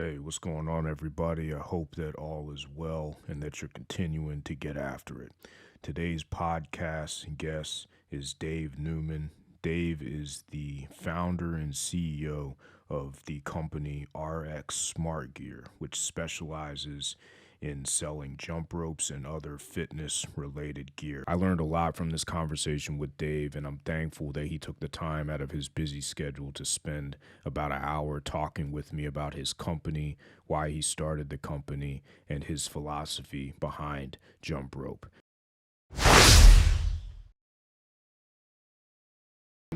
Hey, what's going on, everybody? I hope that all is well and that you're continuing to get after it. Today's podcast guest is Dave Newman. Dave is the founder and CEO of the company RX Smart Gear, which specializes in selling jump ropes and other fitness related gear. I learned a lot from this conversation with Dave, and I'm thankful that he took the time out of his busy schedule to spend about an hour talking with me about his company, why he started the company, and his philosophy behind jump rope.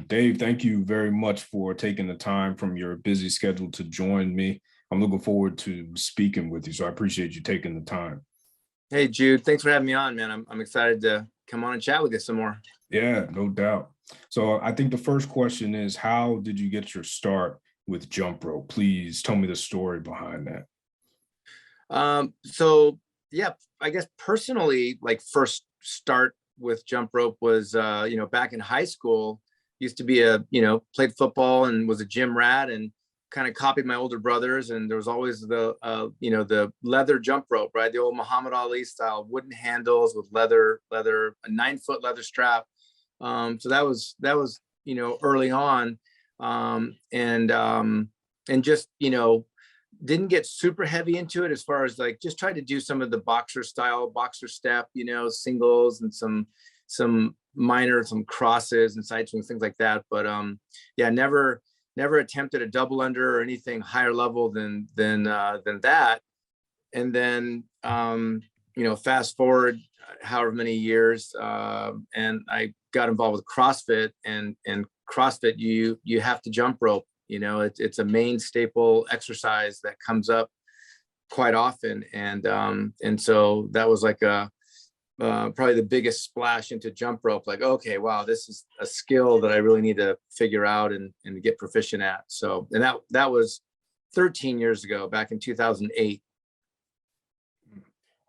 Dave, thank you very much for taking the time from your busy schedule to join me. I'm looking forward to speaking with you, so I appreciate you taking the time. Hey, Jude, thanks for having me on, man. I'm excited to come on and chat with you some more. Yeah, no doubt. So I think the first question is, how did you get your start with jump rope? Please tell me the story behind that. So yeah, I guess personally, like first start with jump rope was, back in high school, used to be played football and was a gym rat and kind of copied my older brothers. And there was always the leather jump rope, right? The old Muhammad Ali style wooden handles with a 9-foot leather strap. So that was, early on. And just, didn't get super heavy into it as far as like just tried to do some of the boxer step, singles and some crosses and side swings, things like that. But yeah, never attempted a double under or anything higher level than that. And then fast forward however many years, and I got involved with CrossFit, and CrossFit, you have to jump rope. It's a main staple exercise that comes up quite often. And so that was like probably the biggest splash into jump rope. Like, okay, wow, this is a skill that I really need to figure out and get proficient at. So, and that was 13 years ago, back in 2008.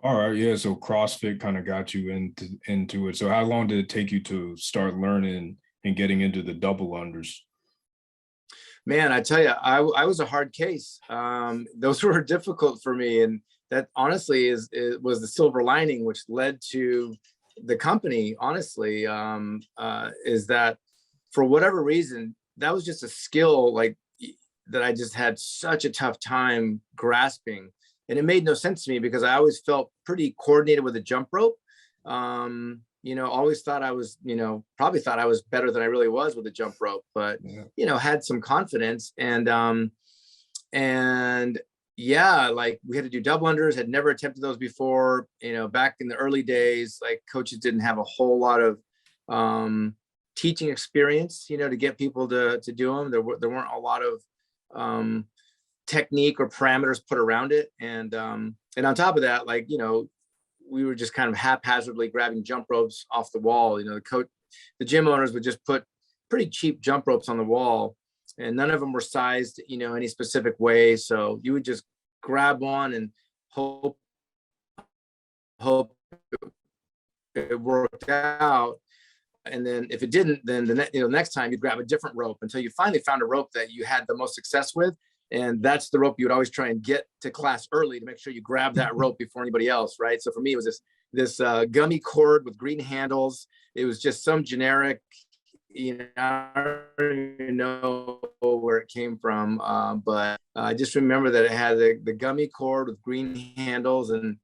All right, yeah. So CrossFit kind of got you into it. So how long did it take you to start learning and getting into the double unders? Man, I tell you, I was a hard case. Those were difficult for me, and that honestly was the silver lining, which led to the company. Honestly, is that for whatever reason, that was just a skill like that I just had such a tough time grasping, and it made no sense to me because I always felt pretty coordinated with a jump rope. Always thought I was, probably thought I was better than I really was with a jump rope, but, had some confidence and yeah, like we had to do double unders, had never attempted those before, back in the early days, like coaches didn't have a whole lot of, teaching experience, to get people to do them. There weren't a lot of, technique or parameters put around it. And on top of that, like, we were just kind of haphazardly grabbing jump ropes off the wall. The gym owners would just put pretty cheap jump ropes on the wall, and none of them were sized, any specific way. So you would just grab one and hope it worked out. And then if it didn't, then the next time you'd grab a different rope until you finally found a rope that you had the most success with. And that's the rope you would always try and get to class early to make sure you grab that rope before anybody else, right? So for me, it was this gummy cord with green handles. It was just some generic, I don't even know where it came from, but I just remember that it had the gummy cord with green handles, and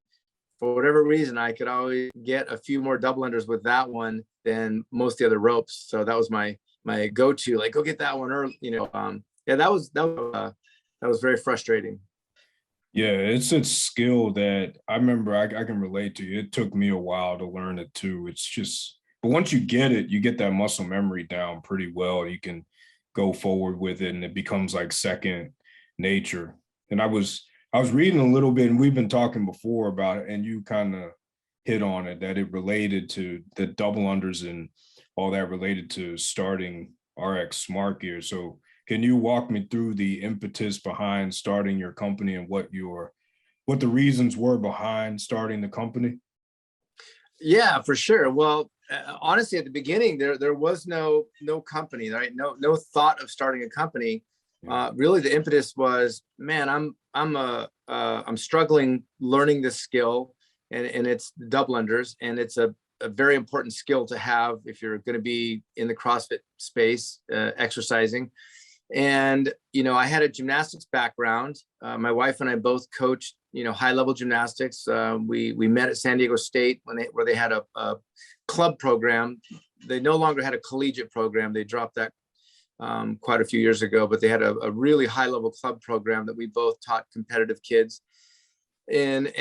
for whatever reason, I could always get a few more double unders with that one than most of the other ropes. So that was my go-to, like go get that one early, yeah, that was very frustrating. Yeah, it's a skill that I remember I can relate to. It took me a while to learn it too. It's just, but once you get it, you get that muscle memory down pretty well. You can go forward with it and it becomes like second nature. And I was reading a little bit, and we've been talking before about it, and you kind of hit on it, that it related to the double unders and all that related to starting RX Smart Gear. So can you walk me through the impetus behind starting your company and what the reasons were behind starting the company? Yeah, for sure. Well, honestly, at the beginning, there was no company, right? No thought of starting a company. Really the impetus was, man, I'm struggling learning this skill, and it's double unders, and it's a very important skill to have if you're going to be in the CrossFit space, exercising. And, I had a gymnastics background. My wife and I both coached, high level gymnastics. We met at San Diego State where they had a club program. They no longer had a collegiate program. They dropped that quite a few years ago, but they had a really high level club program that we both taught competitive kids. And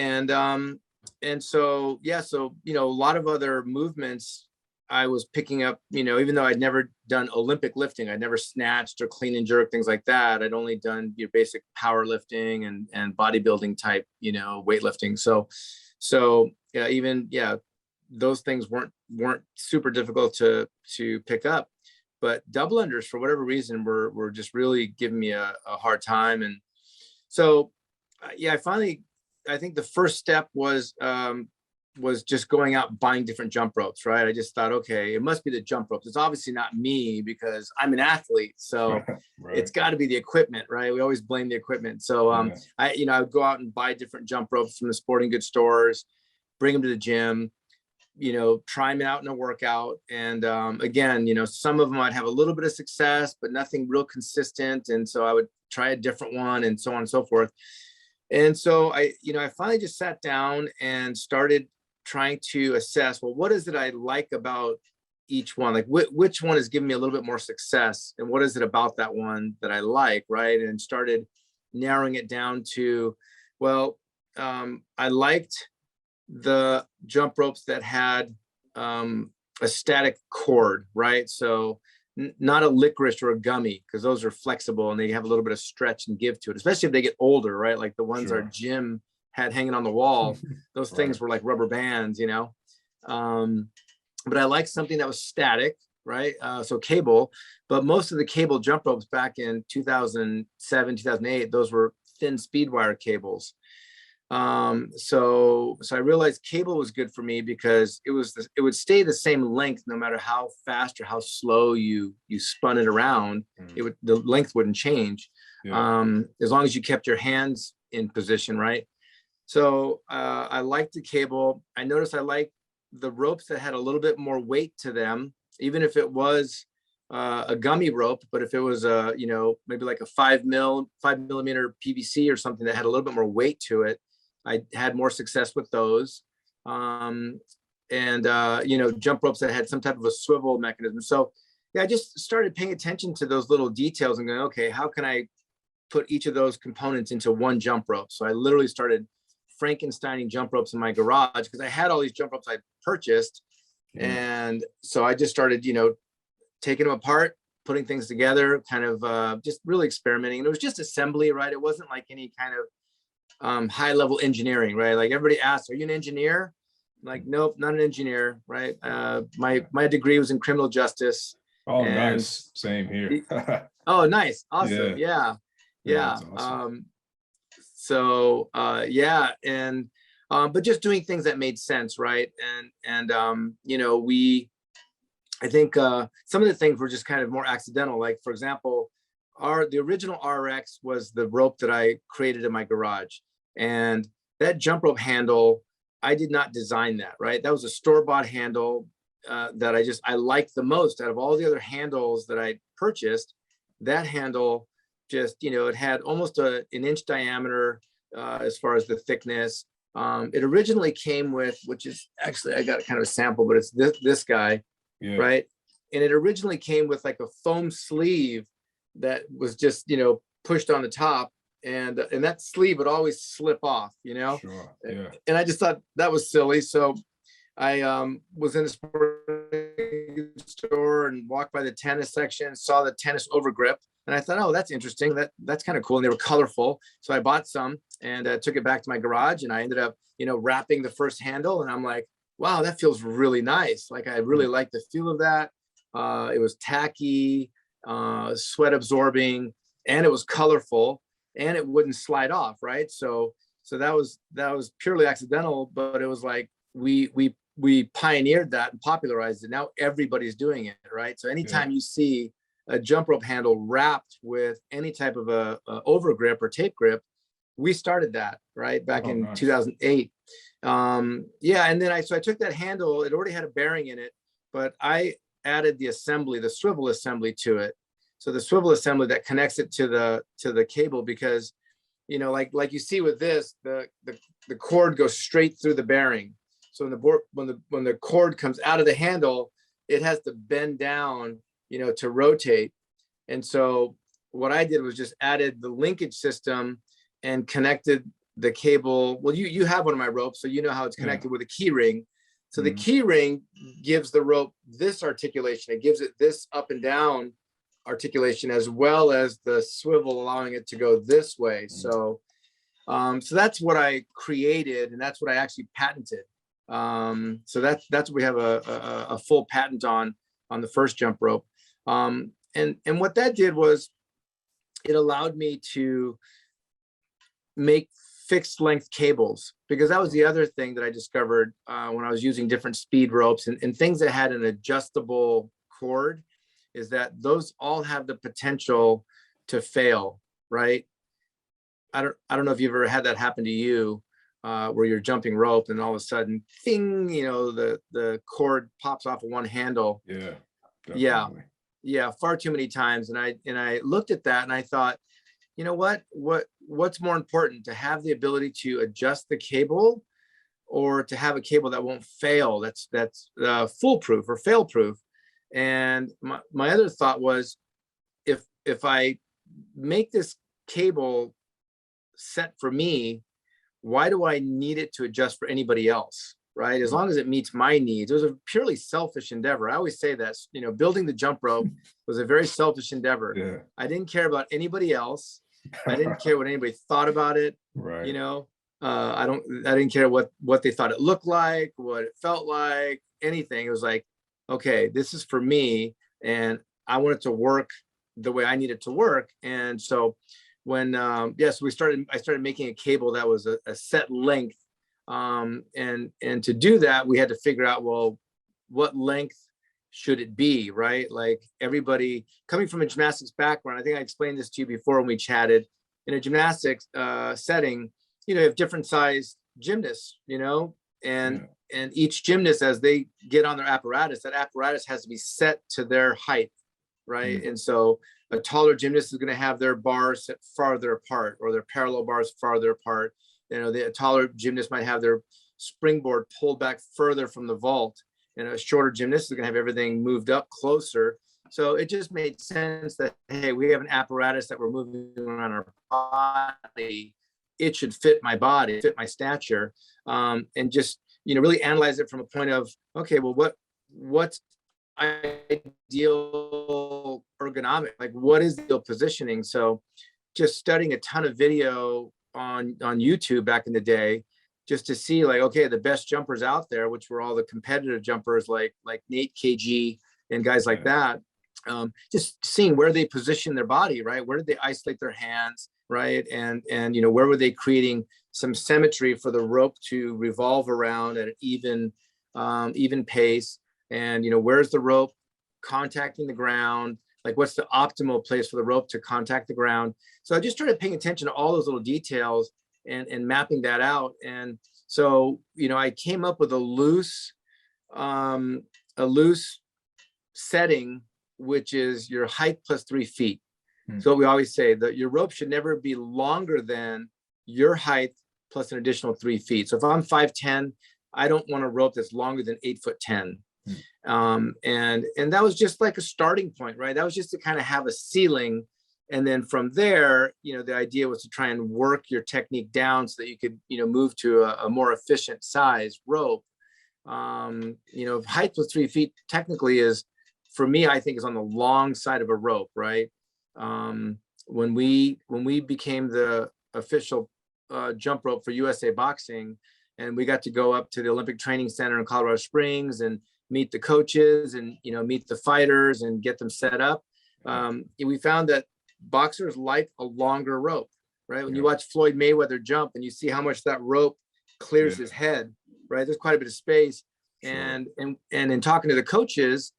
so, a lot of other movements I was picking up, even though I'd never done Olympic lifting, I'd never snatched or clean and jerk, things like that. I'd only done your basic powerlifting and bodybuilding type, weightlifting. So those things weren't super difficult to pick up, but double unders for whatever reason were just really giving me a hard time. And so, I think the first step was just going out and buying different jump ropes, right? I just thought, okay, it must be the jump ropes. It's obviously not me because I'm an athlete. So right. It's got to be the equipment, right? We always blame the equipment. So I would go out and buy different jump ropes from the sporting goods stores, bring them to the gym, try them out in a workout. And again, some of them I'd have a little bit of success, but nothing real consistent. And so I would try a different one and so on and so forth. And so I finally just sat down and started trying to assess, well, what is it I like about each one? Like which one is giving me a little bit more success, and what is it about that one that I like, right? And started narrowing it down to, well, I liked the jump ropes that had a static cord, right? So not a licorice or a gummy, because those are flexible and they have a little bit of stretch and give to it, especially if they get older, right? Like the ones our gym had hanging on the wall, those things were like rubber bands, but I liked something that was static, right? So cable, but most of the cable jump ropes back in 2007, 2008, those were thin speed wire cables. So I realized cable was good for me because it would stay the same length no matter how fast or how slow you spun it around. The length wouldn't change, as long as you kept your hands in position, right? So I liked the cable. I noticed I liked the ropes that had a little bit more weight to them, even if it was a gummy rope, but if it was maybe like a 5 millimeter PVC or something that had a little bit more weight to it, I had more success with those. Jump ropes that had some type of a swivel mechanism. So I just started paying attention to those little details and going, okay, how can I put each of those components into one jump rope? So I literally started Frankensteining jump ropes in my garage because I had all these jump ropes I purchased. And so I just started, taking them apart, putting things together, kind of just really experimenting. And it was just assembly, right? It wasn't like any kind of high level engineering, right? Like everybody asks, are you an engineer? I'm like, nope, not an engineer, right? My degree was in criminal justice. Oh, nice. Same here. Oh, nice. Awesome. Yeah. Awesome. But just doing things that made sense, right? I think some of the things were just kind of more accidental. Like, for example, the original RX was the rope that I created in my garage. And that jump rope handle, I did not design that, right? That was a store-bought handle that I liked the most out of all the other handles that I purchased. That handle just, it had almost an inch diameter as far as the thickness. It originally came with, which is actually, I got kind of a sample, but it's this guy, right? And it originally came with like a foam sleeve that was just, pushed on the top, and that sleeve would always slip off, Sure. Yeah. And I just thought that was silly. So I was in a sporting store and walked by the tennis section, saw the tennis overgrip, and I thought, oh, that's interesting. That's kind of cool. And they were colorful. So I bought some and took it back to my garage, and I ended up, wrapping the first handle. And I'm like, wow, that feels really nice. Like, I really like the feel of that. It was tacky, sweat absorbing, and it was colorful, and it wouldn't slide off, right? So that was purely accidental, but it was like we pioneered that and popularized it. Now everybody's doing it, right? So anytime you see a jump rope handle wrapped with any type of a over grip or tape grip. We started that right back in nice. 2008. Yeah, and then I took that handle. It already had a bearing in it, but I added the assembly, the swivel assembly to it. So the swivel assembly that connects it to the cable, because like you see with this, the cord goes straight through the bearing. So when the cord comes out of the handle, it has to bend down, to rotate. And so what I did was just added the linkage system and connected the cable. Well, you have one of my ropes, so you know how it's connected with a key ring. So the key ring gives the rope this articulation. It gives it this up and down articulation, as well as the swivel, allowing it to go this way. So that's what I created, and that's what I actually patented. So that's what we have a full patent on the first jump rope. And what that did was it allowed me to make fixed length cables, because that was the other thing that I discovered when I was using different speed ropes and things that had an adjustable cord, is that those all have the potential to fail, right? I don't know if you've ever had that happen to you, where you're jumping rope and all of a sudden, ding, the cord pops off of one handle. Yeah, definitely. Yeah, far too many times. And I looked at that and I thought, you know what's more important, to have the ability to adjust the cable, or to have a cable that won't fail, that's foolproof or fail proof? And my other thought was, if I make this cable set for me, why do I need it to adjust for anybody else, right? As long as it meets my needs. It was a purely selfish endeavor. I always say that, building the jump rope was a very selfish endeavor. Yeah. I didn't care about anybody else. I didn't care what anybody thought about it. Right. I didn't care what they thought it looked like, what it felt like, anything. It was like, okay, this is for me, and I want it to work the way I need it to work. And so when I started making a cable that was a set length. And to do that, we had to figure out, well, what length should it be, right? Like, everybody coming from a gymnastics background, I think I explained this to you before when we chatted. In a gymnastics setting, you have different size gymnasts, and each gymnast, as they get on their apparatus, that apparatus has to be set to their height, right? And so a taller gymnast is going to have their bars set farther apart, or their parallel bars farther apart. The taller gymnast might have their springboard pulled back further from the vault, and a shorter gymnast is going to have everything moved up closer. So it just made sense that, hey, we have an apparatus that we're moving around our body. It should fit my body, fit my stature, and just, really analyze it from a point of, okay, well, what's ideal ergonomic? Like, what is the ideal positioning? So just studying a ton of video on YouTube back in the day, just to see, like, okay, the best jumpers out there, which were all the competitive jumpers like Nate KG and guys like that, just seeing where they position their body, right? Where did they isolate their hands, right? And where were they creating some symmetry for the rope to revolve around at an even pace? And where's the rope contacting the ground? Like, what's the optimal place for the rope to contact the ground? So I just started paying attention to all those little details and mapping that out. And so, I came up with a loose setting, which is your height plus 3 feet. So we always say that your rope should never be longer than your height plus an additional 3 feet. So if I'm 5'10", I don't want a rope that's longer than 8'10". And that was just like a starting point, right? That was just to kind of have a ceiling. And then from there, the idea was to try and work your technique down so that you could, move to a more efficient size rope. Height plus 3 feet technically is, for me, I think, is on the long side of a rope, right? When we became the official jump rope for USA Boxing, and we got to go up to the Olympic Training Center in Colorado Springs and meet the coaches and meet the fighters and get them set up, we found that boxers like a longer rope, right? When you watch Floyd Mayweather jump and you see how much that rope clears his head, right? There's quite a bit of space. Sure. And in talking to the coaches,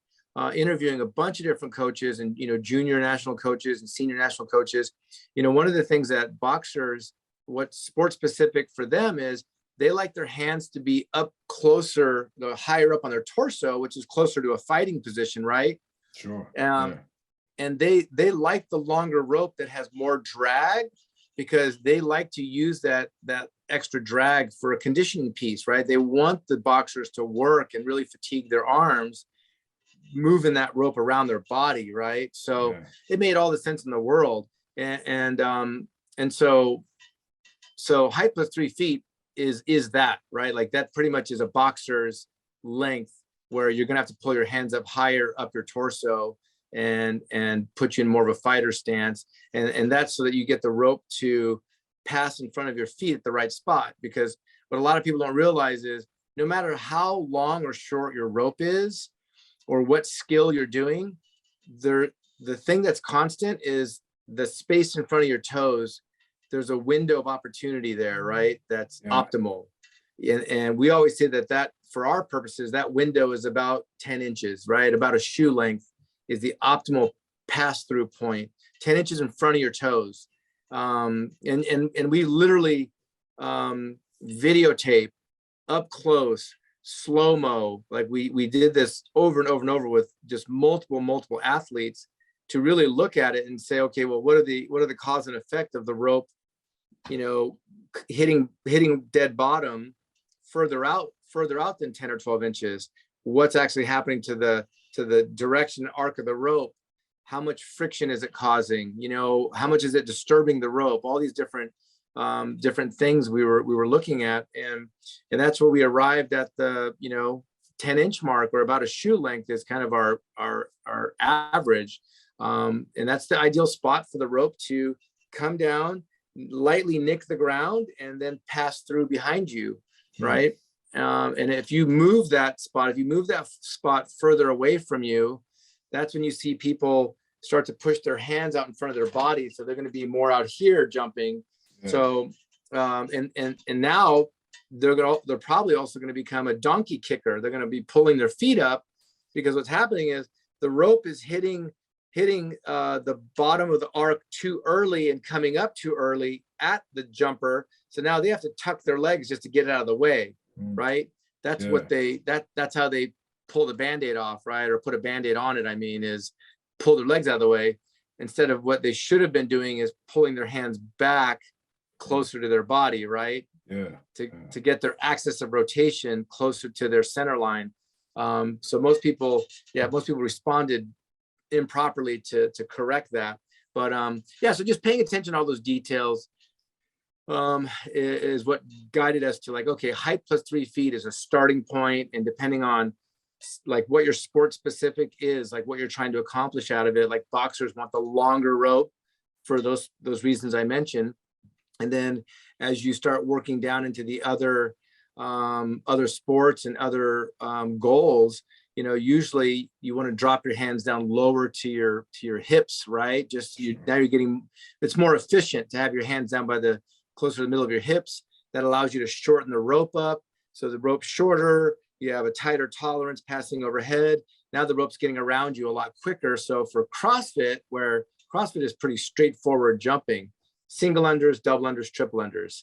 interviewing a bunch of different coaches and, junior national coaches and senior national coaches, one of the things that boxers, what's sport specific for them is they like their hands to be up closer, higher up on their torso, which is closer to a fighting position, right? Sure. And they like the longer rope that has more drag, because they like to use that extra drag for a conditioning piece, right? They want the boxers to work and really fatigue their arms, moving that rope around their body, right? So it made all the sense in the world. And so height plus 3 feet is that, right? Like that pretty much is a boxer's length, where you're gonna have to pull your hands up higher up your torso and put you in more of a fighter stance. And that's so that you get the rope to pass in front of your feet at the right spot. Because what a lot of people don't realize is no matter how long or short your rope is, or what skill you're doing, the thing that's constant is the space in front of your toes. There's a window of opportunity there, right? That's optimal. And we always say that for our purposes, that window is about 10 inches, right? About a shoe length is the optimal pass-through point, 10 inches in front of your toes. And we literally videotape up close, slow-mo. Like we did this over and over and over with just multiple athletes to really look at it and say, okay, well, what are the cause and effect of the rope, hitting dead bottom further out than 10 or 12 inches? What's actually happening to the direction arc of the rope? How much friction is it causing? How much is it disturbing the rope? All these different things we were looking at, and that's where we arrived at the 10-inch mark, or about a shoe length is kind of our average, and that's the ideal spot for the rope to come down, lightly nick the ground, and then pass through behind you, right? And if you move that spot further away from you, that's when you see people start to push their hands out in front of their body. So they're going to be more out here jumping. So, and now they're probably also going to become a donkey kicker. They're going to be pulling their feet up, because what's happening is the rope is hitting the bottom of the arc too early and coming up too early at the jumper. So now they have to tuck their legs just to get it out of the way, right? That's what that's how they pull the Band-Aid off, right? Or put a Band-Aid on it, is pull their legs out of the way, instead of what they should have been doing is pulling their hands back closer to their body, right? To get their axis of rotation closer to their center line. So most people responded improperly to correct that. But so just paying attention to all those details is what guided us to, like, okay, height plus 3 feet is a starting point, and depending on like what your sport specific is, like what you're trying to accomplish out of it, like boxers want the longer rope for those reasons I mentioned. And then as you start working down into the other sports and other goals, usually you want to drop your hands down lower to your hips, right? Now you're getting, it's more efficient to have your hands down closer to the middle of your hips. That allows you to shorten the rope up. So the rope's shorter, you have a tighter tolerance passing overhead. Now the rope's getting around you a lot quicker. So for CrossFit, where CrossFit is pretty straightforward jumping, single unders, double unders, triple unders,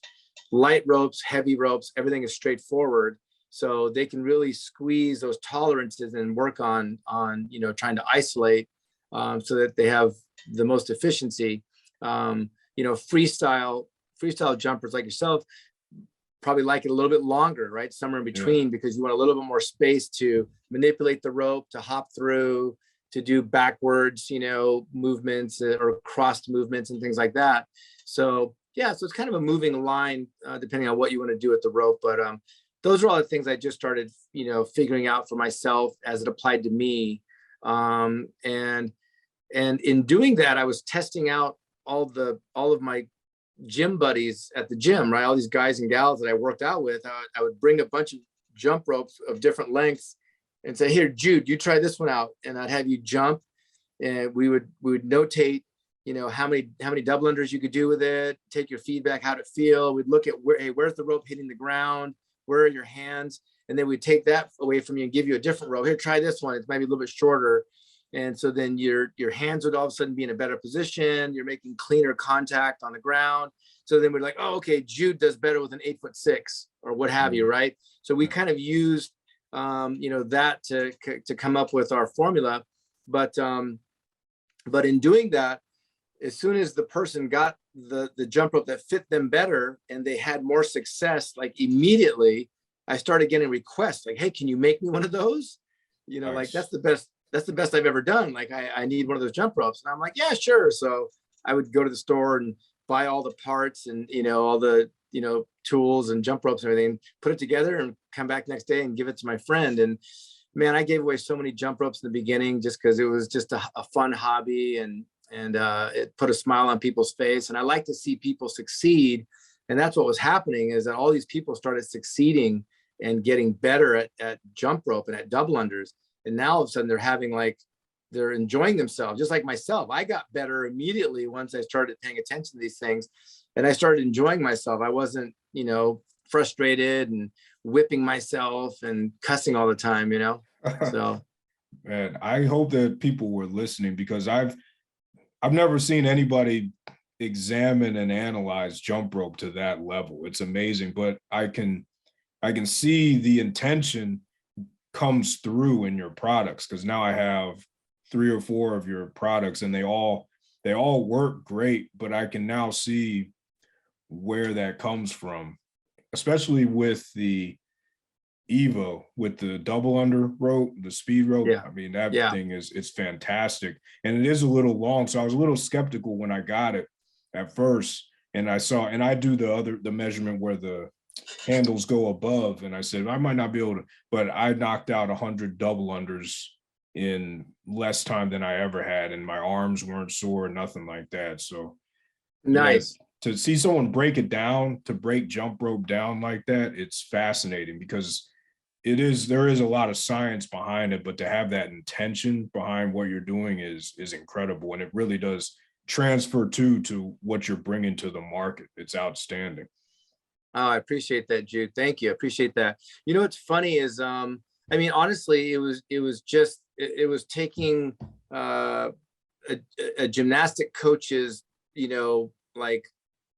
light ropes, heavy ropes, everything is straightforward. So they can really squeeze those tolerances and work on trying to isolate so that they have the most efficiency. Freestyle jumpers like yourself probably like it a little bit longer, right? Somewhere in between, because you want a little bit more space to manipulate the rope, to hop through, to do backwards, movements or crossed movements and things like that. So so it's kind of a moving line depending on what you want to do with the rope. But those are all the things I just started, figuring out for myself as it applied to me. And in doing that, I was testing out all of my gym buddies at the gym, right? All these guys and gals that I worked out with. I would bring a bunch of jump ropes of different lengths and say, here, Jude, you try this one out. And I'd have you jump, and we would notate, how many double unders you could do with it, take your feedback, how'd it feel. We'd look at where's the rope hitting the ground? Where are your hands? and then we take that away from you and give you a different rope. Here, try this one. It's maybe a little bit shorter. And so then your hands would all of a sudden be in a better position. You're making cleaner contact on the ground. So then we're like, oh, okay, Jude does better with an 8'6" or what have you, right? So we kind of used, that to come up with our formula. But in doing that, as soon as the person got the jump rope that fit them better and they had more success, like immediately, I started getting requests like, hey, can you make me one of those? Nice. Like that's the best I've ever done. Like I need one of those jump ropes. And I'm like, yeah, sure. So I would go to the store and buy all the parts and, all the, tools and jump ropes and everything, put it together and come back next day and give it to my friend. And man, I gave away so many jump ropes in the beginning just because it was just a fun hobby and it put a smile on people's face. And I like to see people succeed. And that's what was happening, is that all these people started succeeding and getting better at jump rope and at double unders. And now all of a sudden they're enjoying themselves, just like myself. I got better immediately once I started paying attention to these things, and I started enjoying myself. I wasn't, frustrated and whipping myself and cussing all the time, So, man, I hope that people were listening, because I've never seen anybody examine and analyze jump rope to that level. It's amazing, but I can see the intention comes through in your products, because now I have 3 or 4 of your products and they all work great, but I can now see where that comes from, especially with the Evo, with the double under rope, the speed rope. Yeah. I mean, that thing it's fantastic. And it is a little long. So I was a little skeptical when I got it at first. And I do the measurement where the handles go above. And I said, I might not be able to, but I knocked out 100 double unders in less time than I ever had. And my arms weren't sore, nothing like that. So nice. To see someone break it down, to break jump rope down like that, it's fascinating, because there is a lot of science behind it, but to have that intention behind what you're doing is incredible. And it really does transfer to what you're bringing to the market. It's outstanding. Oh, I appreciate that, Jude. Thank you. I appreciate that. What's funny is, honestly, it was taking a gymnastic coach's, like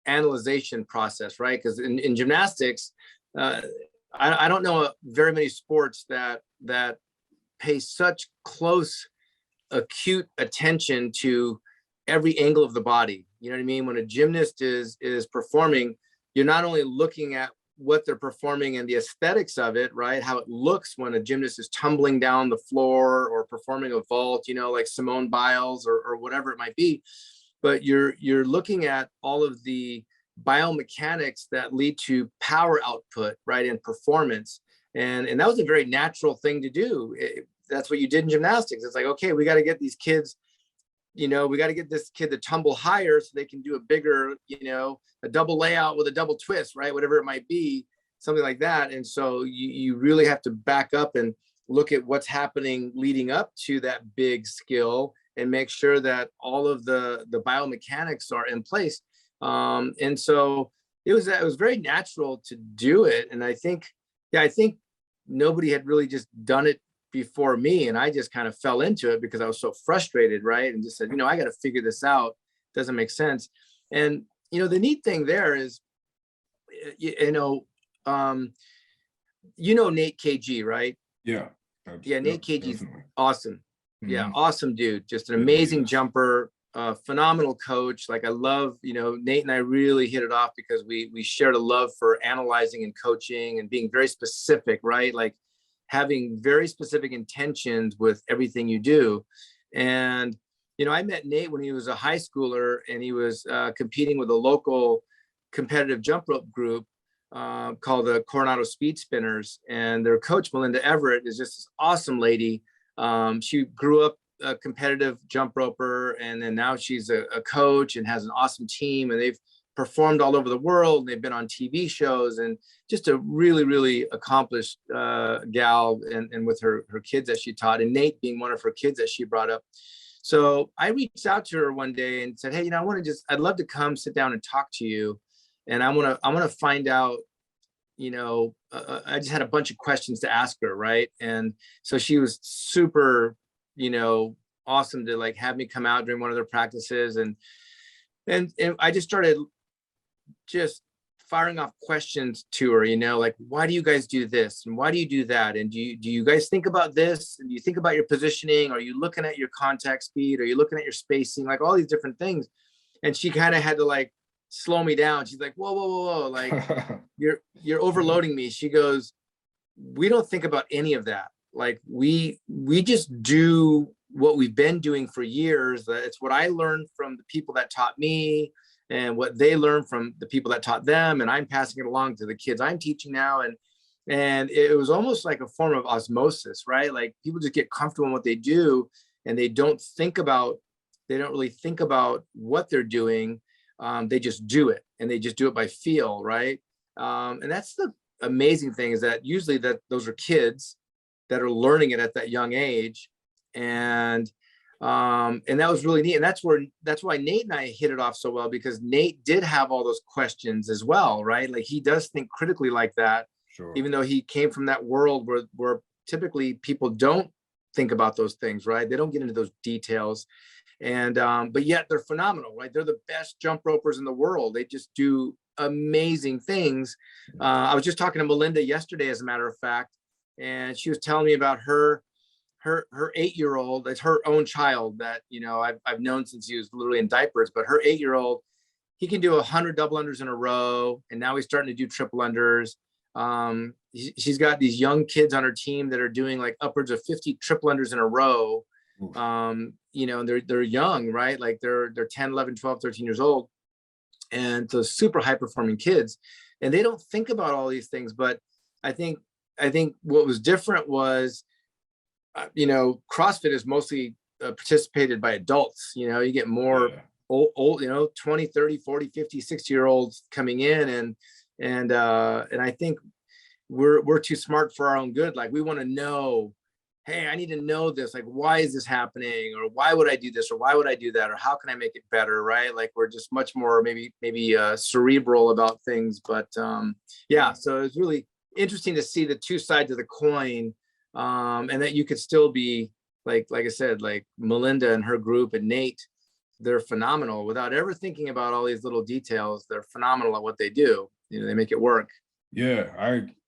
analyzation process, right? Because in gymnastics, I don't know very many sports that pay such close, acute attention to every angle of the body. You know what I mean? When a gymnast is performing, you're not only looking at what they're performing and the aesthetics of it, right? How it looks when a gymnast is tumbling down the floor or performing a vault, like Simone Biles or whatever it might be. But you're looking at all of the biomechanics that lead to power output, right, and performance. And that was a very natural thing to do. That's what you did in gymnastics. It's like, okay, we got to get these kids, we got to get this kid to tumble higher so they can do a bigger, a double layout with a double twist, right? Whatever it might be, something like that. And so you really have to back up and look at what's happening leading up to that big skill and make sure that all of the biomechanics are in place. And so it was very natural to do it. And I think nobody had really just done it before me. And I just kind of fell into it because I was so frustrated, right? And just said, I got to figure this out. It doesn't make sense. And, the neat thing there is, Nate KG, right? Yeah. Yeah. Nate KG's awesome. Mm-hmm. Yeah. Awesome dude. Just an amazing jumper, phenomenal coach. Like I love, Nate and I really hit it off because we shared a love for analyzing and coaching and being very specific, right? Like having very specific intentions with everything you do. And, I met Nate when he was a high schooler and he was competing with a local competitive jump rope group called the Coronado Speed Spinners. And their coach, Melinda Everett, is just this awesome lady. She grew up a competitive jump roper, and then now she's a coach and has an awesome team, and they've performed all over the world. They've been on TV shows, and just a really, really accomplished gal, and with her kids that she taught, and Nate being one of her kids that she brought up. So I reached out to her one day and said, hey, I'd love to come sit down and talk to you. And I want to find out, I just had a bunch of questions to ask her, right? And so she was super, awesome to like have me come out during one of their practices, and I just started just firing off questions to her, like, why do you guys do this? And why do you do that? And do you guys think about this? And do you think about your positioning? Are you looking at your contact speed? Are you looking at your spacing? Like all these different things. And she kind of had to like slow me down. She's like, whoa, whoa, whoa, whoa. Like you're overloading me. She goes, we don't think about any of that. Like we just do what we've been doing for years. It's what I learned from the people that taught me and what they learned from the people that taught them. And I'm passing it along to the kids I'm teaching now. And it was almost like a form of osmosis, right? Like people just get comfortable in what they do and they don't really think about what they're doing. They just do it, and they just do it by feel, right? And that's the amazing thing, is that usually those are kids that are learning it at that young age. And that was really neat. And that's why Nate and I hit it off so well, because Nate did have all those questions as well, right? Like he does think critically like that, Sure. Even though he came from that world where typically people don't think about those things, right? They don't get into those details. And but yet they're phenomenal, right? They're the best jump ropers in the world. They just do amazing things. I was just talking to Melinda yesterday, as a matter of fact, and she was telling me about her 8-year-old. It's her own child that I've known since he was literally in diapers. But her 8-year-old, he can do 100 double unders in a row, and now he's starting to do triple unders. She's got these young kids on her team that are doing like upwards of 50 triple unders in a row. And they're young, right? Like they're 10, 11, 12, 13 years old. And so super high performing kids, and they don't think about all these things. But I think what was different was, CrossFit is mostly participated by adults. You get more old, 20, 30, 40, 50, 60-year-olds coming in. And I think we're too smart for our own good. Like we want to know, hey, I need to know this. Like, why is this happening? Or why would I do this? Or why would I do that? Or how can I make it better? Right? Like we're just much more maybe cerebral about things. But yeah, so it's really interesting to see the two sides of the coin, and that you could still be like I said, like Melinda and her group and Nate, they're phenomenal without ever thinking about all these little details. They're phenomenal at what they do. They make it work. Yeah,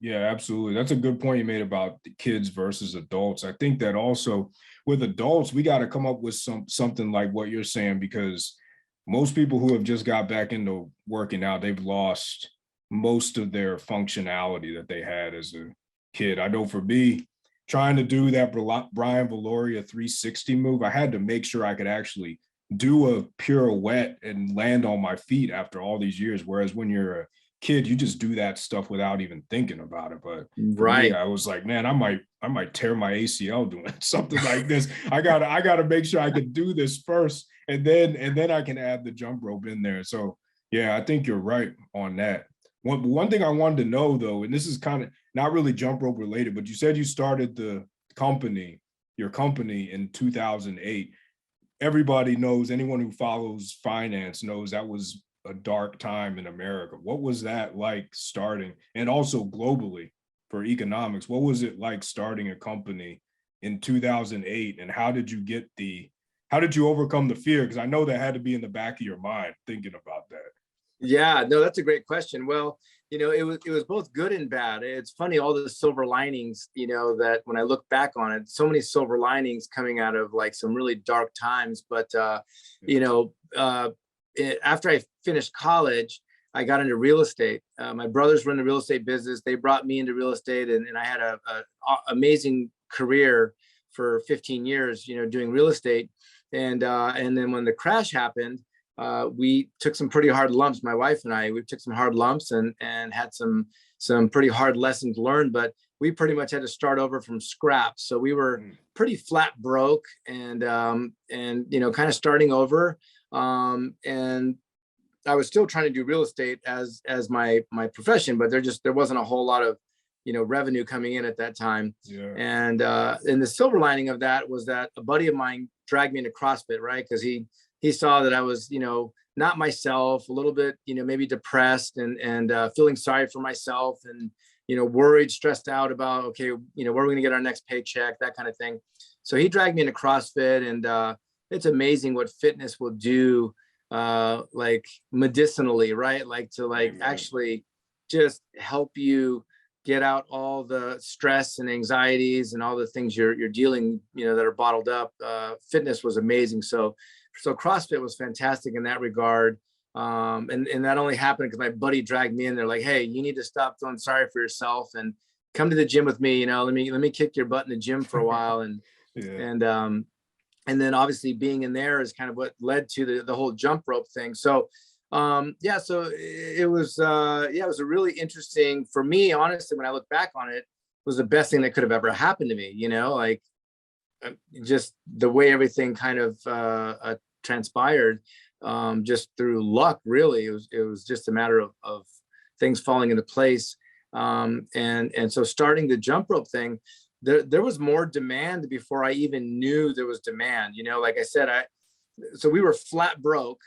absolutely. That's a good point you made about the kids versus adults. I think that also with adults, we got to come up with something like what you're saying, because most people who have just got back into working out, they've lost most of their functionality that they had as a kid. I know for me, trying to do that Brian Valoria 360 move, I had to make sure I could actually do a pirouette and land on my feet after all these years. Whereas when you're a kid, you just do that stuff without even thinking about it. But for me, I was like, man, I might tear my ACL doing something like this. I gotta make sure I can do this first, and then I can add the jump rope in there. So yeah, I think you're right on that. One thing I wanted to know though, and this is kind of not really jump rope related, but you said you started your company in 2008. Everybody knows, anyone who follows finance knows that was a dark time in America. What was that like starting, and also globally for economics? What was it like starting a company in 2008, and how did you overcome the fear? Because I know that had to be in the back of your mind thinking about that. Yeah, no, that's a great question. Well, it was both good and bad. It's funny, all the silver linings, that when I look back on it, so many silver linings coming out of like some really dark times. But after I finished college, I got into real estate. My brothers were in the real estate business. They brought me into real estate, and I had a amazing career for 15 years, doing real estate. And then when the crash happened, we took some pretty hard lumps. My wife and I, we took some hard lumps and had some pretty hard lessons learned, but we pretty much had to start over from scratch. So we were pretty flat broke, and kind of starting over. And I was still trying to do real estate as my profession, but there wasn't a whole lot of revenue coming in at that time. Yeah. And the silver lining of that was that a buddy of mine dragged me into CrossFit, right? Because he he saw that I was, not myself, a little bit, maybe depressed and feeling sorry for myself and, worried, stressed out about, okay, where are we going to get our next paycheck, that kind of thing. So he dragged me into CrossFit, and it's amazing what fitness will do, like medicinally, right? Like to actually just help you get out all the stress and anxieties and all the things you're dealing, that are bottled up. Fitness was amazing. So CrossFit was fantastic in that regard. And that only happened because my buddy dragged me in there, like, hey, you need to stop feeling sorry for yourself and come to the gym with me. Let me kick your butt in the gym for a while. And and then obviously being in there is kind of what led to the whole jump rope thing. So so it was it was a really interesting, for me, honestly, when I look back on it, it was the best thing that could have ever happened to me, like just the way everything kind of transpired, just through luck, really. It was just a matter of things falling into place. And so starting the jump rope thing, there was more demand before I even knew there was demand. Like I said, so we were flat broke,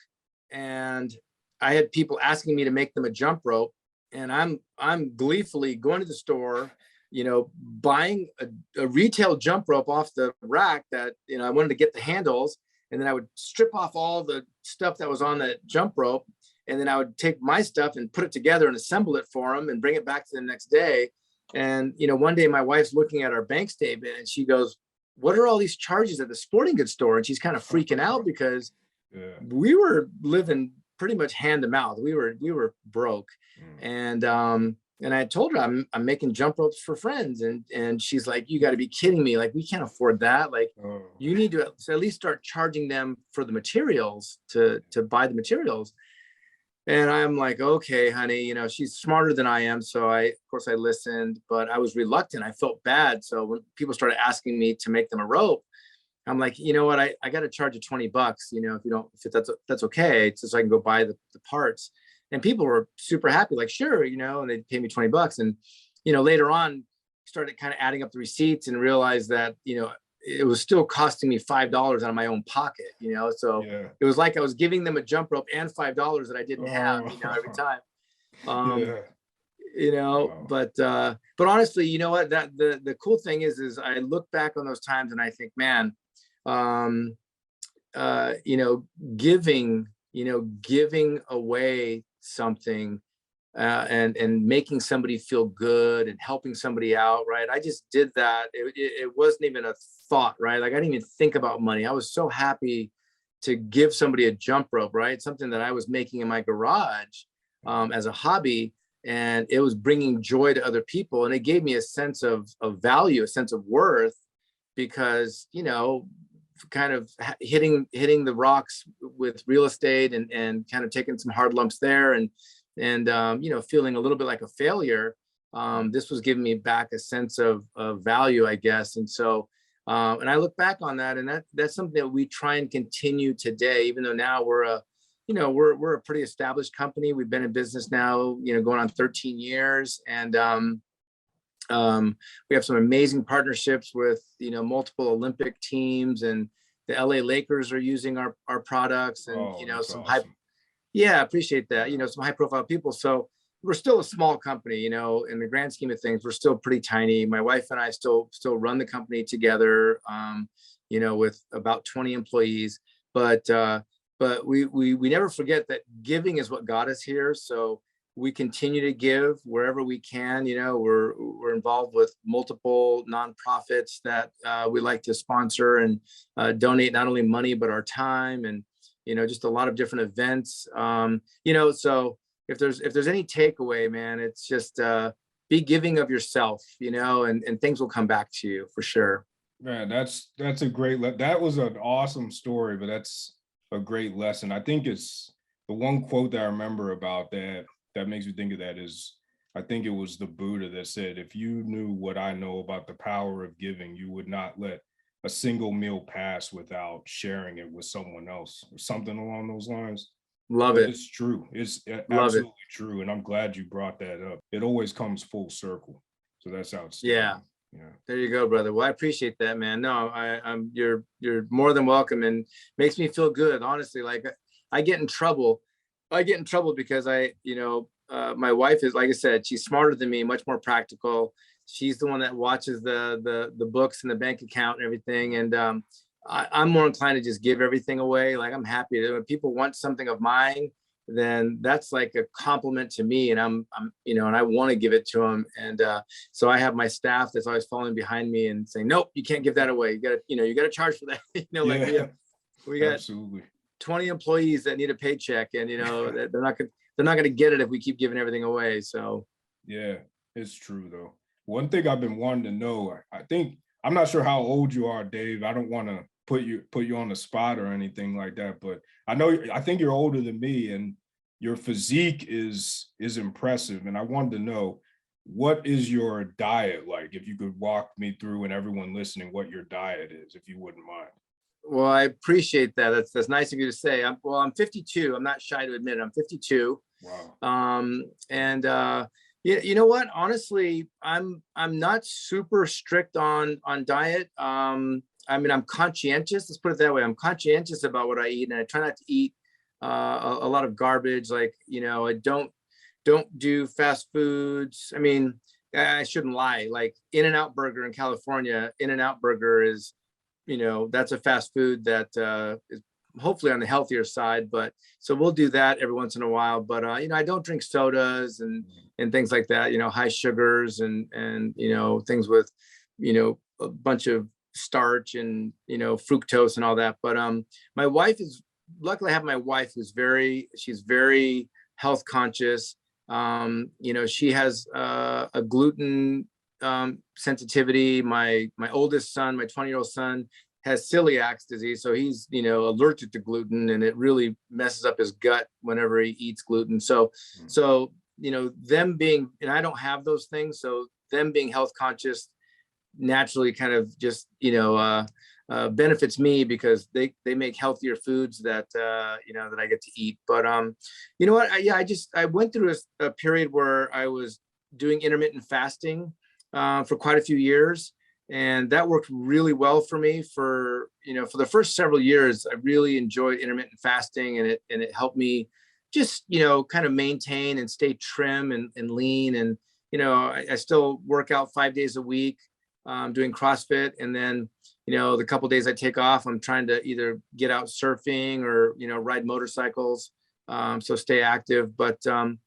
and I had people asking me to make them a jump rope, and I'm gleefully going to the store, buying a retail jump rope off the rack that, I wanted to get the handles, and then I would strip off all the stuff that was on that jump rope, and then I would take my stuff and put it together and assemble it for them and bring it back to them next day. And, one day my wife's looking at our bank statement and she goes, what are all these charges at the sporting goods store? And she's kind of freaking out because we were living pretty much hand to mouth. We were broke. And I told her I'm making jump ropes for friends. And she's like, you got to be kidding me. Like, we can't afford that. Like, you need to at least start charging them for the materials to buy the materials. And I'm like, okay, honey, she's smarter than I am. So of course I listened, but I was reluctant. I felt bad. So when people started asking me to make them a rope, I'm like, you know what? I got to charge you $20, if that's okay. It's just so I can go buy the parts. And people were super happy, like, sure, and they'd pay me $20. And, later on started kind of adding up the receipts and realized that, it was still costing me $5 out of my own pocket, so it was like I was giving them a jump rope and $5 that I didn't have, every time. But honestly, you know what, that the cool thing is I look back on those times and I think, man, giving away something, and making somebody feel good and helping somebody out, right? I just did that. It wasn't even a thought, right? Like, I didn't even think about money. I was so happy to give somebody a jump rope, right? Something that I was making in my garage, as a hobby, and it was bringing joy to other people. And it gave me a sense of value, a sense of worth, because, kind of hitting the rocks with real estate and kind of taking some hard lumps there and feeling a little bit like a failure. This was giving me back a sense of value, I guess. And so, and I look back on that, and that's something that we try and continue today, even though now we're a pretty established company. We've been in business now, going on 13 years. And, we have some amazing partnerships with, multiple Olympic teams, and the LA Lakers are using our products, and, some awesome. Yeah, appreciate that. Some high profile people. So we're still a small company, in the grand scheme of things, we're still pretty tiny. My wife and I still run the company together, with about 20 employees, but we never forget that giving is what got us here. So we continue to give wherever we can. We're involved with multiple nonprofits that we like to sponsor and donate not only money, but our time, and just a lot of different events. So if there's any takeaway, man, it's just be giving of yourself, and things will come back to you for sure. Man, that's a great, that was an awesome story, but that's a great lesson. I think it's the one quote that I remember about that makes me think of that is, I think it was the Buddha that said, if you knew what I know about the power of giving, you would not let a single meal pass without sharing it with someone else, or something along those lines. Love it. It's true. It's absolutely true. And I'm glad you brought that up. It always comes full circle. So that's outstanding. Yeah. Yeah. There you go, brother. Well, I appreciate that, man. No, you're more than welcome, and makes me feel good. Honestly, like I get in trouble. I get in trouble because my wife is, like I said, she's smarter than me, much more practical. She's the one that watches the books and the bank account and everything. And I'm more inclined to just give everything away. Like I'm happy that when people want something of mine, then that's like a compliment to me, and I'm and I want to give it to them. And so I have my staff that's always following behind me and saying, nope, you can't give that away. You got to charge for that. Like we got absolutely 20 employees that need a paycheck, and that they're not going to get it if we keep giving everything away. So yeah, it's true though. One thing I've been wanting to know, I think, I'm not sure how old you are, Dave. I don't want to put you on the spot or anything like that, but I think you're older than me, and your physique is impressive. And I wanted to know, what is your diet like? If you could walk me through, and everyone listening, what your diet is, if you wouldn't mind. Well, I appreciate that. That's nice of you to say. I'm 52. I'm not shy to admit it. I'm 52. Wow. And you know what? Honestly, I'm not super strict on diet. I mean, I'm conscientious. Let's put it that way. I'm conscientious about what I eat, and I try not to eat a lot of garbage. Like I don't do fast foods. I mean, I shouldn't lie. Like In-N-Out Burger in California, In-N-Out Burger is, that's a fast food that is hopefully on the healthier side. But so we'll do that every once in a while. But I don't drink sodas and things like that. High sugars and things with a bunch of starch and fructose and all that. But my wife is, luckily I have my wife who's she's very health conscious. She has a gluten sensitivity. My oldest son, my 20-year-old son, has celiac disease, so he's allergic to gluten, and it really messes up his gut whenever he eats gluten. So them being, and I don't have those things, so them being health conscious naturally kind of just benefits me, because they make healthier foods that that I get to eat. But you know what, I went through a period where I was doing intermittent fasting for quite a few years, and that worked really well for me. For the first several years, I really enjoyed intermittent fasting, and it helped me just kind of maintain and stay trim and lean. And I still work out 5 days a week, doing CrossFit, and then the couple days I take off, I'm trying to either get out surfing or ride motorcycles, so stay active. But I'm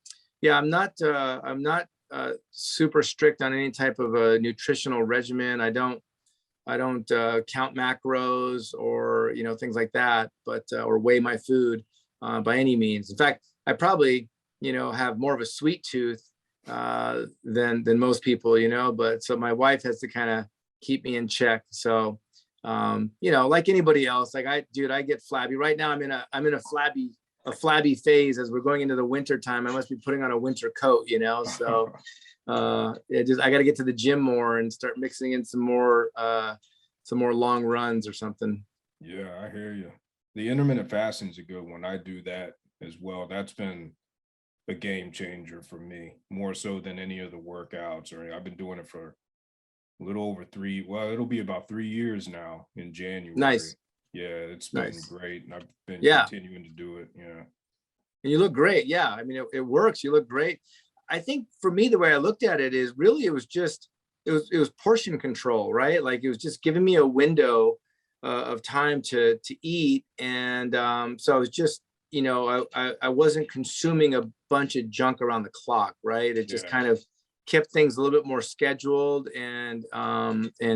not super strict on any type of a nutritional regimen. I don't count macros or things like that, but or weigh my food by any means. In fact, I probably have more of a sweet tooth than most people, but so my wife has to kind of keep me in check. So like anybody else, like I get flabby right now. I'm in a flabby phase as we're going into the winter time. I must be putting on a winter coat, so I got to get to the gym more and start mixing in some more long runs or something. Yeah, I hear you. The intermittent fasting is a good one. I do that as well. That's been a game changer for me, more so than any of the workouts. Or I've been doing it for a little over it'll be about 3 years now in January. Nice. Yeah, it's been Nice. Great. And I've been continuing to do it. Yeah. And you look great. Yeah. I mean, it works. You look great. I think for me, the way I looked at it is really, it was portion control, right? Like it was just giving me a window of time to eat. And so I was just, I wasn't consuming a bunch of junk around the clock, right? It just kind of kept things a little bit more scheduled and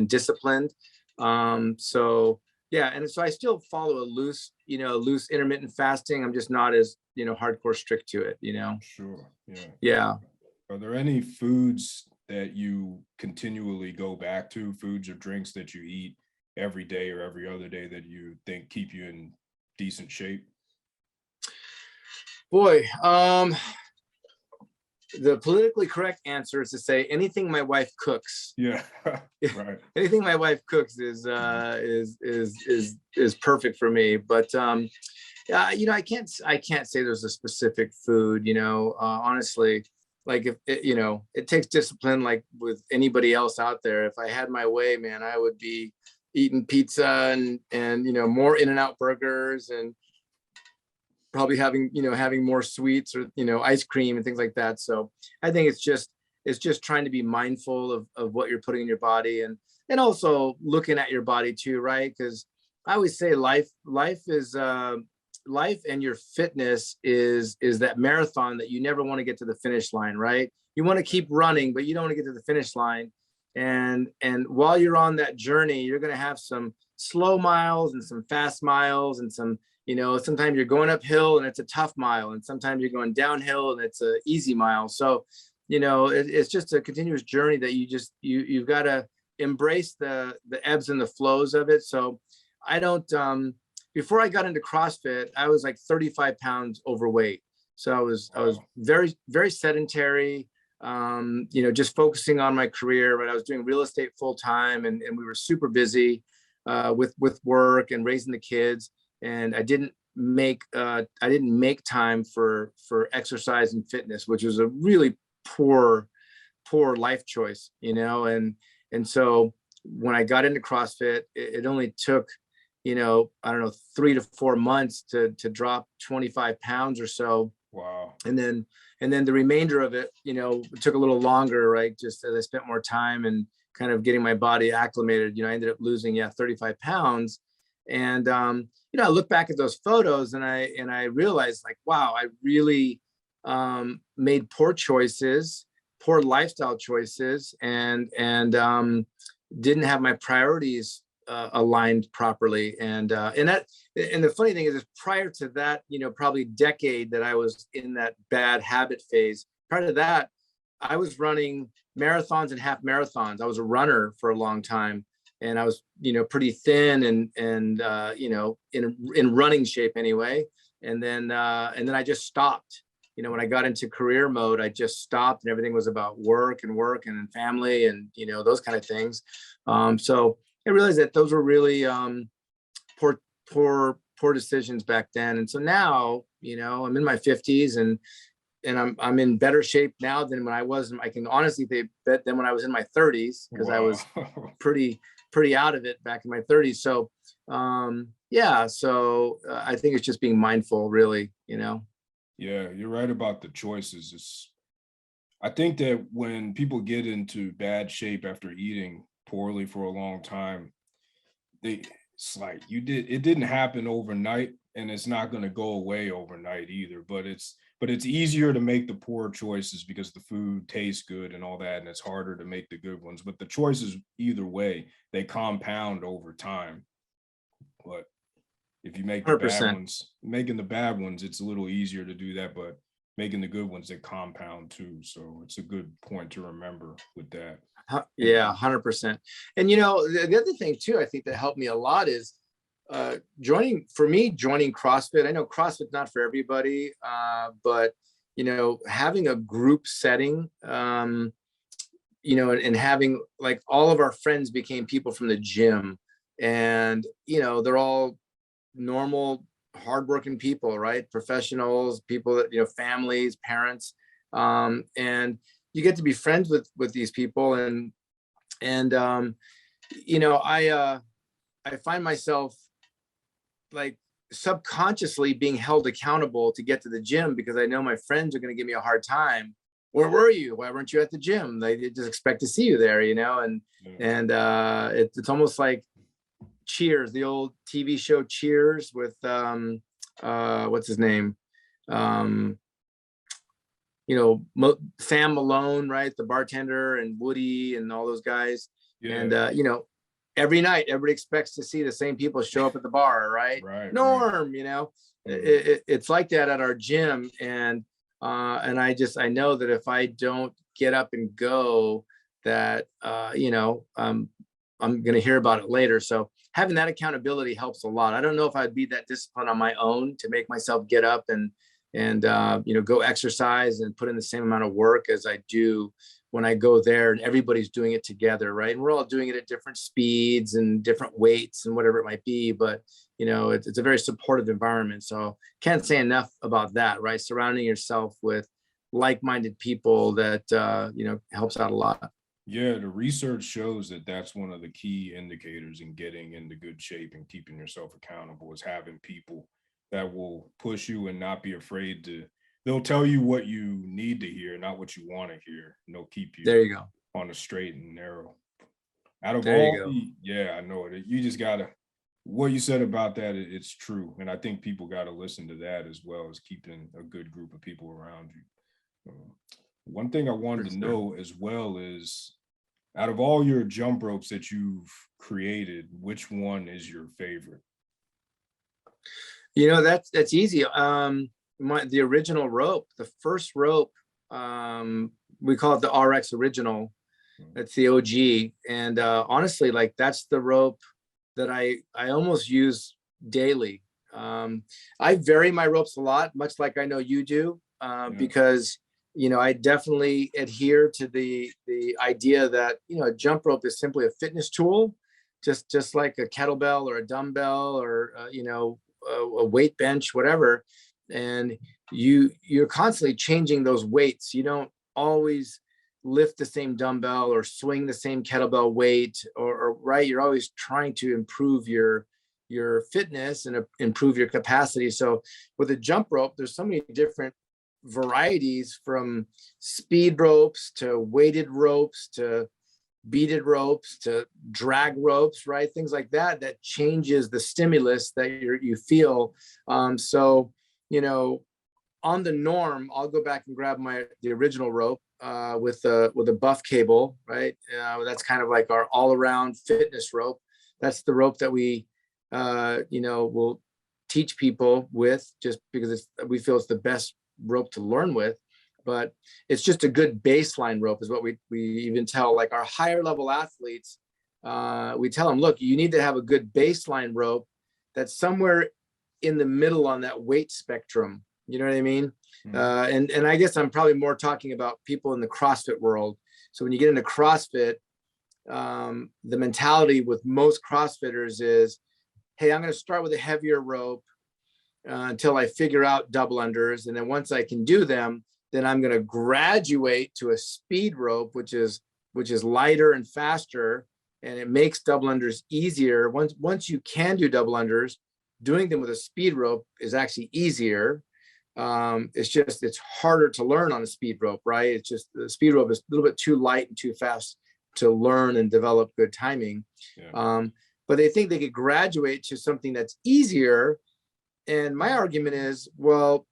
disciplined. So yeah, and so I still follow a loose intermittent fasting. I'm just not as hardcore strict to it. Sure. Yeah. Yeah. Are there any foods that you continually go back to, foods or drinks that you eat every day or every other day that you think keep you in decent shape? Boy, the politically correct answer is to say anything my wife cooks. Yeah, right. Anything my wife cooks is perfect for me. But I can't say there's a specific food. Honestly, like if it, it takes discipline, like with anybody else out there. If I had my way, man, I would be eating pizza and more In-N-Out burgers, and probably having more sweets, or ice cream and things like that. So I think it's just trying to be mindful of what you're putting in your body, and also looking at your body too, right? Because I always say life is life, and your fitness is that marathon that you never want to get to the finish line, right? You want to keep running, but you don't want to get to the finish line. And while you're on that journey, you're going to have some slow miles and some fast miles, and some, sometimes you're going uphill and it's a tough mile, and sometimes you're going downhill and it's a easy mile. So, it's just a continuous journey that you've got to embrace the ebbs and the flows of it. So I don't, before I got into CrossFit, I was like 35 pounds overweight. So I was very, very sedentary, just focusing on my career, but I was doing real estate full time, and we were super busy with work and raising the kids. And I didn't make time for exercise and fitness, which was a really poor life choice, and so when I got into CrossFit, it only took, I don't know, 3 to 4 months to drop 25 pounds or so. Wow. And then the remainder of it, it took a little longer, right? Just as I spent more time and kind of getting my body acclimated, I ended up losing 35 pounds. And I look back at those photos, and I realized, like, wow, I really made poor choices, poor lifestyle choices, and didn't have my priorities aligned properly. And the funny thing is prior to that, probably decade that I was in that bad habit phase, prior to that, I was running marathons and half marathons. I was a runner for a long time, and I was, pretty thin and in running shape anyway. And then I just stopped. When I got into career mode, I just stopped, and everything was about work and family and, those kind of things. So I realized that those were really poor decisions back then. And so now, I'm in my 50s, and I'm in better shape now than when I was. I can honestly say that than when I was in my 30s, because I was pretty out of it back in my 30s. So so I think it's just being mindful, really. Yeah, you're right about the choices. I think that when people get into bad shape after eating poorly for a long time, it's like it didn't happen overnight, and it's not going to go away overnight either. But it's easier to make the poor choices because the food tastes good and all that, and it's harder to make the good ones. But the choices, either way, they compound over time. But if you make the 100%. making the bad ones, it's a little easier to do that, but making the good ones, they compound too. So it's a good point to remember with that. Yeah, 100%. And the other thing too, I think that helped me a lot is joining CrossFit. I know CrossFit's not for everybody, but having a group setting, and having, like, all of our friends became people from the gym, and they're all normal, hardworking people, right? Professionals, people that, families, parents, and you get to be friends with these people, and I find myself, like, subconsciously being held accountable to get to the gym, because I know my friends are going to give me a hard time. Where were you? Why weren't you at the gym? They just expect to see you there, and it's almost like Cheers, the old TV show Cheers with what's his name? Sam Malone, right? The bartender, and Woody and all those guys. Yeah. And every night everybody expects to see the same people show up at the bar, right? Norm, right. It's like that at our gym. And I know that if I don't get up and go, that I'm going to hear about it later. So having that accountability helps a lot. I don't know if I'd be that disciplined on my own to make myself get up and go exercise and put in the same amount of work as I do when I go there, and everybody's doing it together, right? And we're all doing it at different speeds and different weights and whatever it might be, but it's a very supportive environment. So can't say enough about that, right? Surrounding yourself with like-minded people that, helps out a lot. Yeah, the research shows that that's one of the key indicators in getting into good shape and keeping yourself accountable is having people that will push you and not be afraid to. They'll tell you what you need to hear, not what you want to hear. And they'll keep you There you go. on the straight and narrow. Out of There you all go. the, yeah, I know it. You just gotta. What you said about that, it's true, and I think people got to listen to that as well as keeping a good group of people around you. One thing I wanted to know as well is, out of all your jump ropes that you've created, which one is your favorite? That's easy. The original rope, the first rope, we call it the RX original. That's the OG. And honestly, like that's the rope that I almost use daily. I vary my ropes a lot, much like I know you do, because I definitely adhere to the idea that a jump rope is simply a fitness tool, just like a kettlebell or a dumbbell or a weight bench, whatever. And you're constantly changing those weights. You don't always lift the same dumbbell or swing the same kettlebell weight, or right. You're always trying to improve your fitness and improve your capacity. So with a jump rope, there's so many different varieties, from speed ropes to weighted ropes to beaded ropes to drag ropes, right? Things like that changes the stimulus that you feel. So on the norm, I'll go back and grab the original rope with a buff cable, right? That's kind of like our all-around fitness rope. That's the rope that we will teach people with, just because we feel it's the best rope to learn with. But it's just a good baseline rope is what we even tell like our higher level athletes. We tell them, look, you need to have a good baseline rope that's somewhere in the middle on that weight spectrum. You know what I mean? And I guess I'm probably more talking about people in the CrossFit world. So when you get into CrossFit, the mentality with most CrossFitters is, hey, I'm going to start with a heavier rope until I figure out double unders. And then once I can do them, then I'm going to graduate to a speed rope, which is lighter and faster. And it makes double unders easier. Once you can do double unders, doing them with a speed rope is actually easier. It's harder to learn on a speed rope, right? It's just the speed rope is a little bit too light and too fast to learn and develop good timing. But they think they could graduate to something that's easier. And my argument is, well,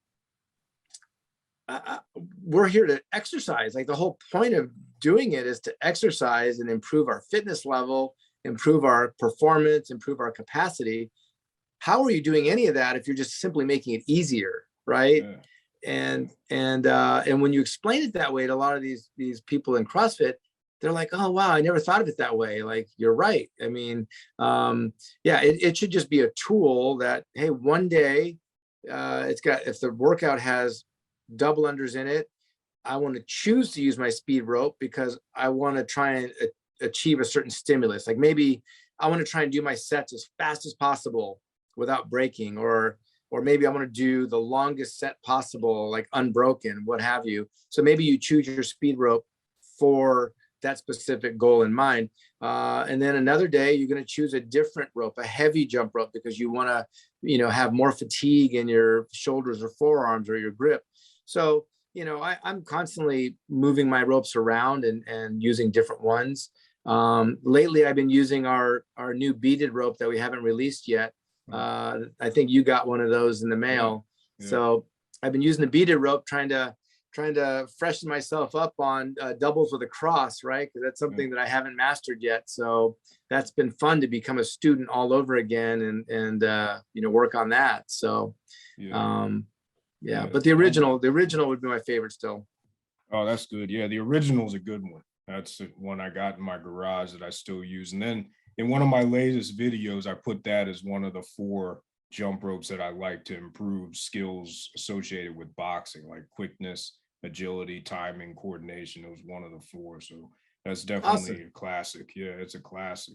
we're here to exercise. Like the whole point of doing it is to exercise and improve our fitness level, improve our performance, improve our capacity. How are you doing any of that if you're just simply making it easier, right? And when you explain it that way to a lot of these people in CrossFit, they're like, oh wow, I never thought of it that way. Like, you're right. I mean, it should just be a tool that, hey, one day if the workout has double unders in it, I want to choose to use my speed rope because I want to try and achieve a certain stimulus. Like maybe I want to try and do my sets as fast as possible without breaking, or maybe I want to do the longest set possible, like unbroken, what have you. So maybe you choose your speed rope for that specific goal in mind. And then another day, you're going to choose a different rope, a heavy jump rope, because you want to, have more fatigue in your shoulders or forearms or your grip. So, I'm constantly moving my ropes around and using different ones. Lately, I've been using our new beaded rope that we haven't released yet. I think you got one of those in the mail. Yeah. So I've been using the beaded rope, trying to freshen myself up on doubles with a cross, right? Because that's something that I haven't mastered yet. So that's been fun to become a student all over again and work on that. So but the original would be my favorite still. Oh, that's good. Yeah, the original is a good one. That's the one I got in my garage that I still use. And then in one of my latest videos, I put that as one of the 4 jump ropes that I like to improve skills associated with boxing, like quickness, agility, timing, coordination. It was one of the 4. So that's definitely a classic. Yeah, it's a classic.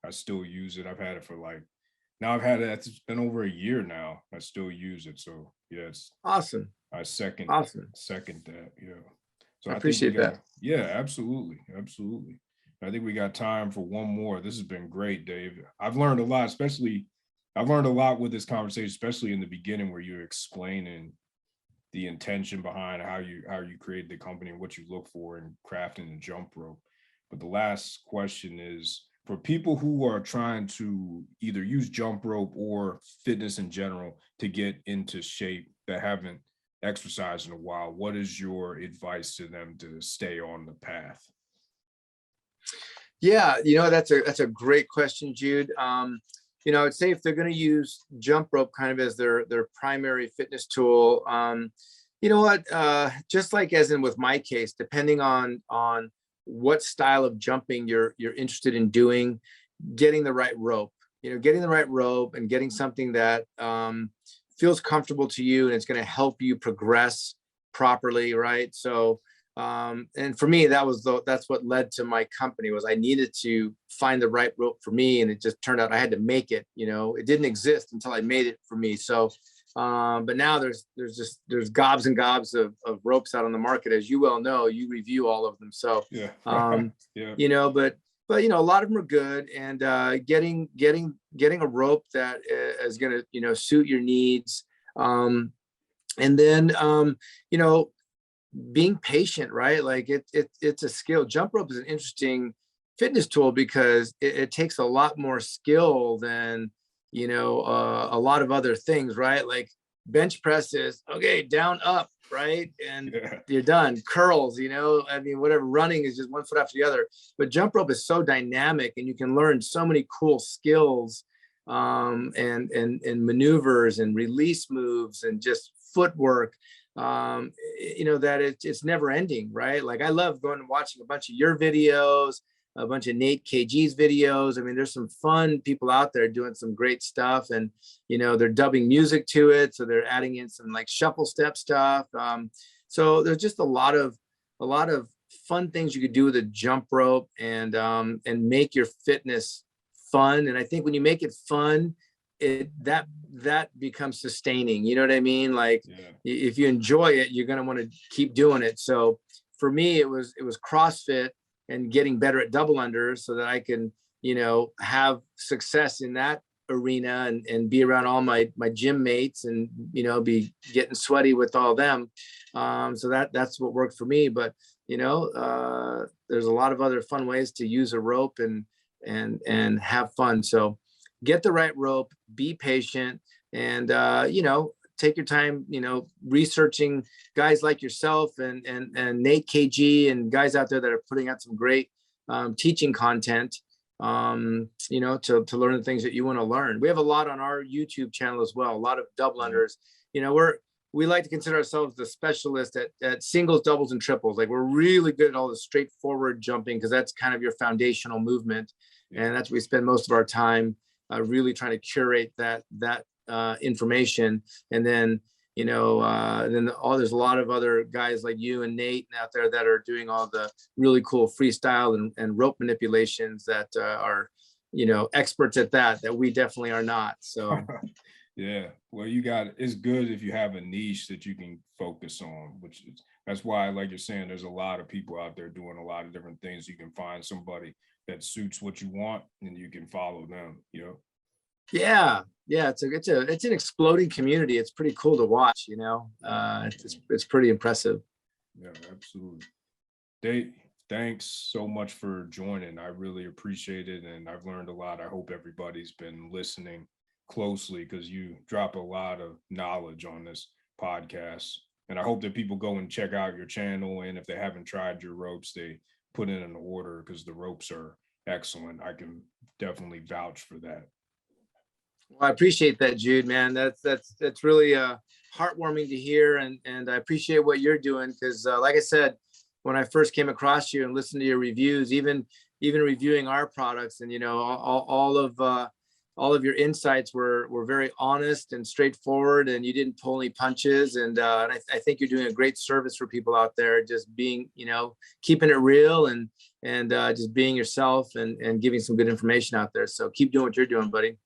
I still use it. I've had it for it's been over a year now. I still use it. So yeah, it's awesome. I Awesome. second that. Yeah. So I I think we appreciate that. got, yeah, absolutely. Absolutely. I think we got time for one more. This has been great, Dave. I've learned a lot, I've learned a lot with this conversation, especially in the beginning where you're explaining the intention behind how you create the company and what you look for in crafting the jump rope. But the last question is for people who are trying to either use jump rope or fitness in general to get into shape that haven't exercised in a while, what is your advice to them to stay on the path? Yeah, that's a great question, Jude. I would say if they're going to use jump rope kind of as their primary fitness tool, you know what? Just like as in with my case, depending on what style of jumping you're interested in doing, getting the right rope. Getting the right rope and getting something that feels comfortable to you and it's going to help you progress properly, right? So and for me, that's what led to my company. Was I needed to find the right rope for me, and it just turned out I had to make it. It didn't exist until I made it for me. So but now there's gobs and gobs of ropes out on the market, as you well know. You review all of them. So Yeah. yeah. But a lot of them are good, and getting a rope that is going to suit your needs, and then being patient, right? Like it's a skill. Jump rope is an interesting fitness tool because it takes a lot more skill than a lot of other things, right? Like bench press is okay, down, up, right, and you're done. Curls, whatever. Running is just one foot after the other. But jump rope is so dynamic, and you can learn so many cool skills, and maneuvers and release moves and just footwork, that it's never ending, right? Like I love going and watching a bunch of your videos, a bunch of Nate KG's videos. I mean, there's some fun people out there doing some great stuff, and they're dubbing music to it, so they're adding in some like shuffle step stuff. So there's just a lot of fun things you could do with a jump rope, and make your fitness fun. And I think when you make it fun, that becomes sustaining. You know what I mean? Like if you enjoy it, you're going to want to keep doing it. So for me, it was CrossFit and getting better at double unders so that I can, have success in that arena and be around all my gym mates and, be getting sweaty with all them. So that's what worked for me. But, there's a lot of other fun ways to use a rope and have fun. So get the right rope, be patient, and take your time, researching guys like yourself and Nate KG and guys out there that are putting out some great teaching content, to learn the things that you want to learn. We have a lot on our YouTube channel as well, a lot of double unders. We like to consider ourselves the specialist at singles, doubles, and triples. Like we're really good at all the straightforward jumping because that's kind of your foundational movement. And that's where we spend most of our time, really trying to curate that information. And then, there's a lot of other guys like you and Nate out there that are doing all the really cool freestyle and rope manipulations that are, experts at that we definitely are not. So. Yeah, well, it's good if you have a niche that you can focus on, that's why, like you're saying, there's a lot of people out there doing a lot of different things. You can find somebody that suits what you want and you can follow them, Yeah, it's an exploding community. It's pretty cool to watch, it's pretty impressive. Yeah, absolutely. Dave, thanks so much for joining. I really appreciate it, and I've learned a lot. I hope everybody's been listening closely because you drop a lot of knowledge on this podcast. And I hope that people go and check out your channel, and if they haven't tried your ropes, they put in an order because the ropes are excellent. I can definitely vouch for that. Well, I appreciate that, Jude, man. That's really heartwarming to hear, and I appreciate what you're doing because, like I said, when I first came across you and listened to your reviews, even reviewing our products, and all of your insights were very honest and straightforward, and you didn't pull any punches. And I think you're doing a great service for people out there, just being, keeping it real and just being yourself and giving some good information out there. So keep doing what you're doing, buddy.